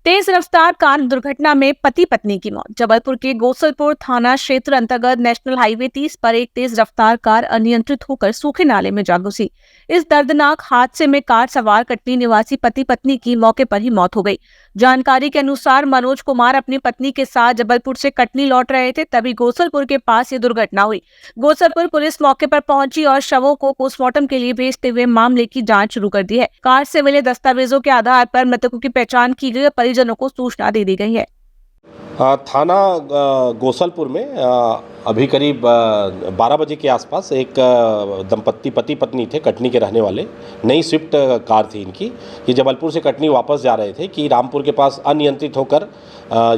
तेज रफ्तार कार दुर्घटना में पति पत्नी की मौत। जबलपुर के गोसलपुर थाना क्षेत्र अंतर्गत नेशनल हाईवे 30 पर एक तेज रफ्तार कार अनियंत्रित होकर सूखे नाले में जा घुसी। इस दर्दनाक हादसे में कार सवार कटनी निवासी पति पत्नी की मौके पर ही मौत हो गई। जानकारी के अनुसार मनोज कुमार अपनी पत्नी के साथ जबलपुर से कटनी लौट रहे थे, तभी गोसलपुर के पास ये दुर्घटना हुई। गोसलपुर पुलिस मौके पर पहुंची और शवों को पोस्टमार्टम के लिए भेजते हुए मामले की जांच शुरू कर दी है। कार से मिले दस्तावेजों के आधार पर मृतकों की पहचान की गई और परिजनों को सूचना दे दी गई है। थाना गोसलपुर में अभी करीब 12 बजे के आसपास एक दंपत्ति पति पत्नी थे, कटनी के रहने वाले। नई स्विफ्ट कार थी इनकी। ये जबलपुर से कटनी वापस जा रहे थे कि रामपुर के पास अनियंत्रित होकर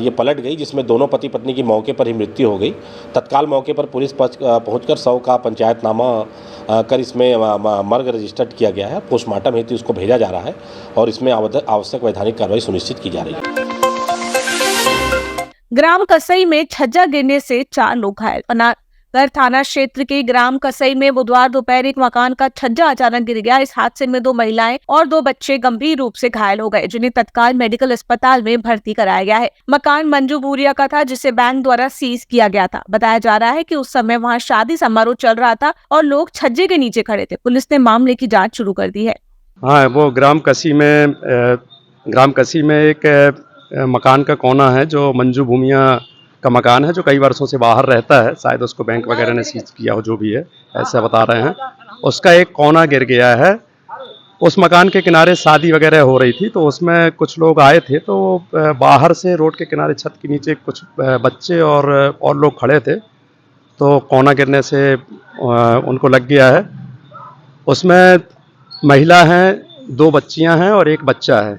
ये पलट गई, जिसमें दोनों पति पत्नी की मौके पर ही मृत्यु हो गई। तत्काल मौके पर पुलिस पहुंचकर शव का पंचायतनामा कर इसमें मर्ग रजिस्टर्ड किया गया है। पोस्टमार्टम हेतु उसको भेजा जा रहा है और इसमें आवश्यक वैधानिक कार्रवाई सुनिश्चित की जा रही है। ग्राम कसई में छज्जा गिरने से 4 लोग घायल। पनागर थाना क्षेत्र के ग्राम कसई में बुधवार दोपहर एक मकान का छज्जा अचानक गिर गया। इस हादसे में 2 महिलाएं और 2 बच्चे गंभीर रूप से घायल हो गए, जिन्हें तत्काल मेडिकल अस्पताल में भर्ती कराया गया है। मकान मंजू बूरिया का था, जिसे बैंक द्वारा सीज किया गया था। बताया जा रहा है कि उस समय वहां शादी समारोह चल रहा था और लोग छज्जे के नीचे खड़े थे। पुलिस ने मामले की जाँच शुरू कर दी है। हाँ, वो ग्राम कसी में एक मकान का कोना है जो मंजू भूमिया का मकान है, जो कई वर्षों से बाहर रहता है। शायद उसको बैंक वगैरह ने सीज किया हो, जो भी है, ऐसा बता रहे हैं। उसका एक कोना गिर गया है। उस मकान के किनारे शादी वगैरह हो रही थी, तो उसमें कुछ लोग आए थे। तो बाहर से रोड के किनारे छत के नीचे कुछ बच्चे और लोग खड़े थे, तो कोना गिरने से उनको लग गया है। उसमें महिला हैं, 2 बच्चियां हैं और 1 बच्चा है।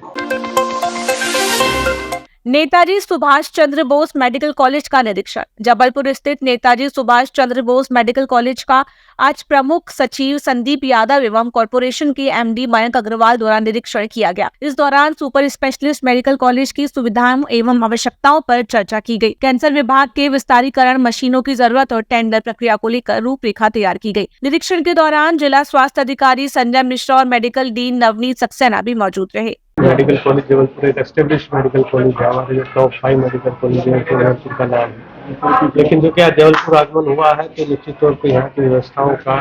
नेताजी सुभाष चंद्र बोस मेडिकल कॉलेज का निरीक्षण। जबलपुर स्थित नेताजी सुभाष चंद्र बोस मेडिकल कॉलेज का आज प्रमुख सचिव संदीप यादव एवं कॉरपोरेशन के एमडी मयंक अग्रवाल द्वारा निरीक्षण किया गया। इस दौरान सुपर स्पेशलिस्ट मेडिकल कॉलेज की सुविधाओं एवं आवश्यकताओं पर चर्चा की गई। कैंसर विभाग के विस्तारीकरण, मशीनों की जरूरत और टेंडर प्रक्रिया को लेकर रूपरेखा तैयार की गई। निरीक्षण के दौरान जिला स्वास्थ्य अधिकारी संजय मिश्रा और मेडिकल डीन नवनीत सक्सेना भी मौजूद रहे। मेडिकल कॉलेज जबलपुर एक एस्टेब्लिश्ड मेडिकल कॉलेज है, हमारे जो टॉप 5 मेडिकल कॉलेज है जबलपुर का नाम है। लेकिन जो क्या जबलपुर आगमन हुआ है, तो निश्चित तौर पर यहाँ की व्यवस्थाओं का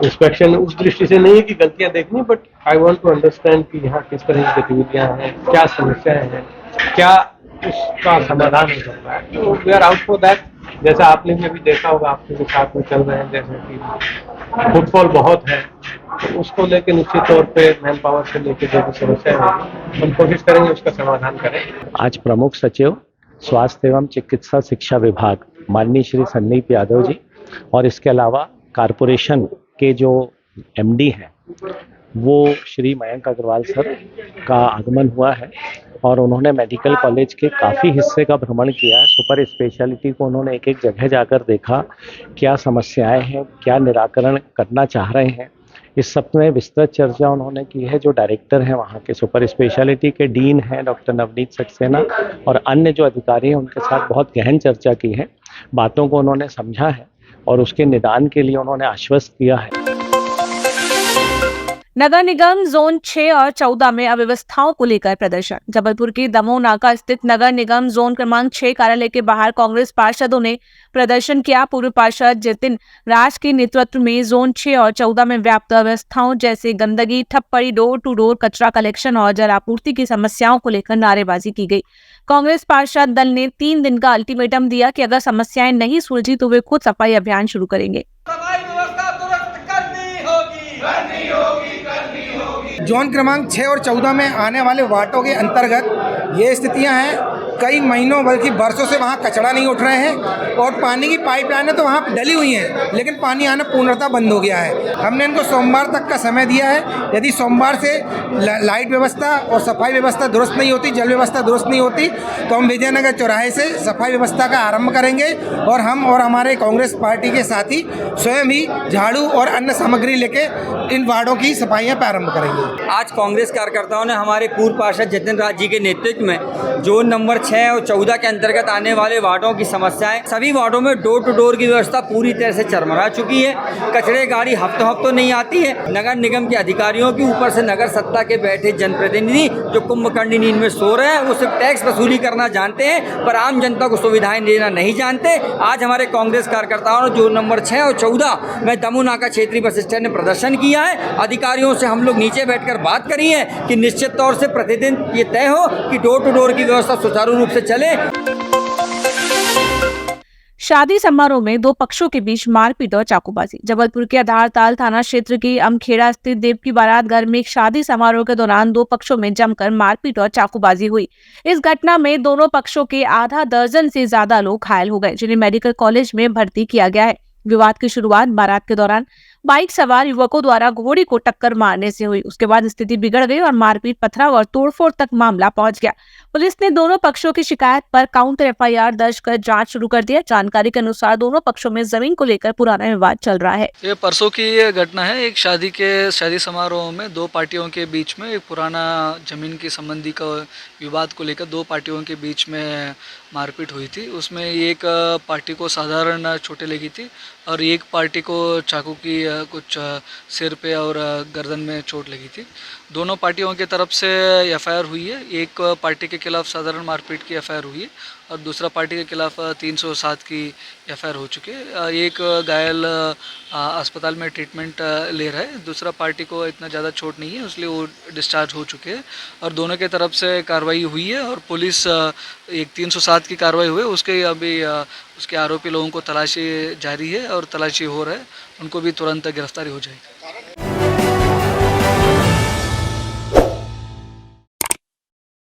इंस्पेक्शन उस दृष्टि से नहीं है कि गलतियाँ देखनी, but I want to understand कि यहाँ किस तरह की गतिविधियाँ हैं, क्या समस्याएं हैं, क्या उसका समाधान हो सकता है। तो we are out for that. जैसा आपने भी अभी देखा होगा, आपके भी साथ में चल रहे हैं, जैसे कि फुटफॉल बहुत है, तो उसको लेकर निश्चित तौर पे मैन पावर से लेकर जो भी समस्या होगी, हम कोशिश करेंगे उसका समाधान करें। आज प्रमुख सचिव स्वास्थ्य एवं चिकित्सा शिक्षा विभाग माननीय श्री संदीप यादव जी और इसके अलावा कॉरपोरेशन के जो एमडी हैं वो श्री मयंक अग्रवाल सर का आगमन हुआ है और उन्होंने मेडिकल कॉलेज के काफ़ी हिस्से का भ्रमण किया। सुपर स्पेशलिटी को उन्होंने एक जगह जाकर देखा, क्या समस्याएं हैं, क्या निराकरण करना चाह रहे हैं। इस सब में विस्तृत चर्चा उन्होंने की है। जो डायरेक्टर हैं वहाँ के सुपर स्पेशलिटी के डीन हैं डॉक्टर नवनीत सक्सेना और अन्य जो अधिकारी हैं, उनके साथ बहुत गहन चर्चा की है। बातों को उन्होंने समझा है और उसके निदान के लिए उन्होंने आश्वस्त किया है। नगर निगम जोन 6 और 14 में अव्यवस्थाओं को लेकर प्रदर्शन। जबलपुर के दमोह नाका स्थित नगर निगम जोन क्रमांक 6 कार्यालय के बाहर कांग्रेस पार्षदों ने प्रदर्शन किया। पूर्व पार्षद जितिन राज के नेतृत्व में जोन 6 और 14 में व्याप्त अव्यवस्थाओं जैसे गंदगी, ठप पड़ी डोर टू डोर कचरा कलेक्शन और जल आपूर्ति की समस्याओं को लेकर नारेबाजी की गई। कांग्रेस पार्षद दल ने 3 दिन का अल्टीमेटम दिया कि अगर समस्याएं नहीं सुलझी तो वे खुद सफाई अभियान शुरू करेंगे। जोन क्रमांक 6 और 14 में आने वाले वार्डों के अंतर्गत ये स्थितियां हैं। कई महीनों बल्कि बरसों से वहाँ कचरा नहीं उठ रहे हैं और पानी की पाइपलाइनें तो वहाँ डली हुई हैं, लेकिन पानी आना पूर्णतः बंद हो गया है। हमने इनको सोमवार तक का समय दिया है। यदि सोमवार से लाइट व्यवस्था और सफाई व्यवस्था दुरुस्त नहीं होती, जल व्यवस्था दुरुस्त नहीं होती, तो हम विजयनगर चौराहे से सफाई व्यवस्था का आरंभ करेंगे और हम और हमारे कांग्रेस पार्टी के साथी स्वयं ही झाड़ू और अन्य सामग्री लेके इन वार्डों की सफाइयाँ प्रारंभ करेंगे। आज कांग्रेस कार्यकर्ताओं ने हमारे पूर्व पार्षद जितिन राज जी के नेतृत्व में जोन नंबर 6 और 14 के अंतर्गत आने वाले वार्डों की समस्याएं, सभी वार्डों में डोर टू डोर की व्यवस्था पूरी तरह से चरमरा चुकी है। कचरे गाड़ी हफ्तों हफ्तों नहीं आती है। नगर निगम के अधिकारियों के ऊपर से नगर सत्ता के बैठे जनप्रतिनिधि जो कुंभकर्णी नींद में सो रहे हैं, वो सिर्फ टैक्स वसूली करना जानते हैं पर आम जनता को सुविधाएं देना नहीं जानते। आज हमारे कांग्रेस कार्यकर्ताओं ने जो नंबर 6 और 14 में दमू नाका क्षेत्रीय बस स्टैंड में प्रदर्शन किया है, अधिकारियों से हम लोग नीचे बैठकर बात करी है कि निश्चित तौर से प्रतिदिन ये तय हो कि डोर टू डोर की व्यवस्था सुचारू रूप से चले। शादी समारोह में दो पक्षों के बीच मारपीट और चाकूबाजी। जबलपुर के आधारताल थाना क्षेत्र के अमखेड़ा स्थित देव की बारात घर में एक शादी समारोह के दौरान दो पक्षों में जमकर मारपीट और चाकूबाजी हुई। इस घटना में दोनों पक्षों के आधा दर्जन से ज्यादा लोग घायल हो गए, जिन्हें मेडिकल कॉलेज में भर्ती किया गया है। विवाद की शुरुआत बारात के दौरान बाइक सवार युवकों द्वारा घोड़ी को टक्कर मारने से हुई। उसके बाद स्थिति बिगड़ गई और मारपीट, पथराव और तोड़फोड़ तक मामला पहुंच गया। पुलिस ने दोनों पक्षों की शिकायत पर काउंटर FIR दर्ज कर जांच शुरू कर दिया। जानकारी के अनुसार दोनों पक्षों में जमीन को लेकर पुराना विवाद चल रहा है। ये परसों की ये घटना है। एक शादी समारोह में दो पार्टियों के बीच में एक पुराना जमीन की संबंधी का विवाद को लेकर दो पार्टियों के बीच में मारपीट हुई थी। उसमें एक पार्टी को साधारण चोटें लगी थी और एक पार्टी को चाकू की कुछ सिर पे और गर्दन में चोट लगी थी। दोनों पार्टियों की तरफ से FIR हुई है। एक पार्टी के खिलाफ साधारण मारपीट की FIR हुई है और दूसरा पार्टी के खिलाफ 307 की FIR हो चुकी है। एक घायल अस्पताल में ट्रीटमेंट ले रहा है, दूसरा पार्टी को इतना ज़्यादा चोट नहीं है, इसलिए वो डिस्चार्ज हो चुके हैं और दोनों के तरफ से कार्रवाई हुई है और पुलिस एक 307 की कार्रवाई हुई है। उसके अभी उसके आरोपी लोगों को तलाशी जारी है और तलाशी हो रहा है, उनको भी तुरंत गिरफ्तारी हो जाएगी।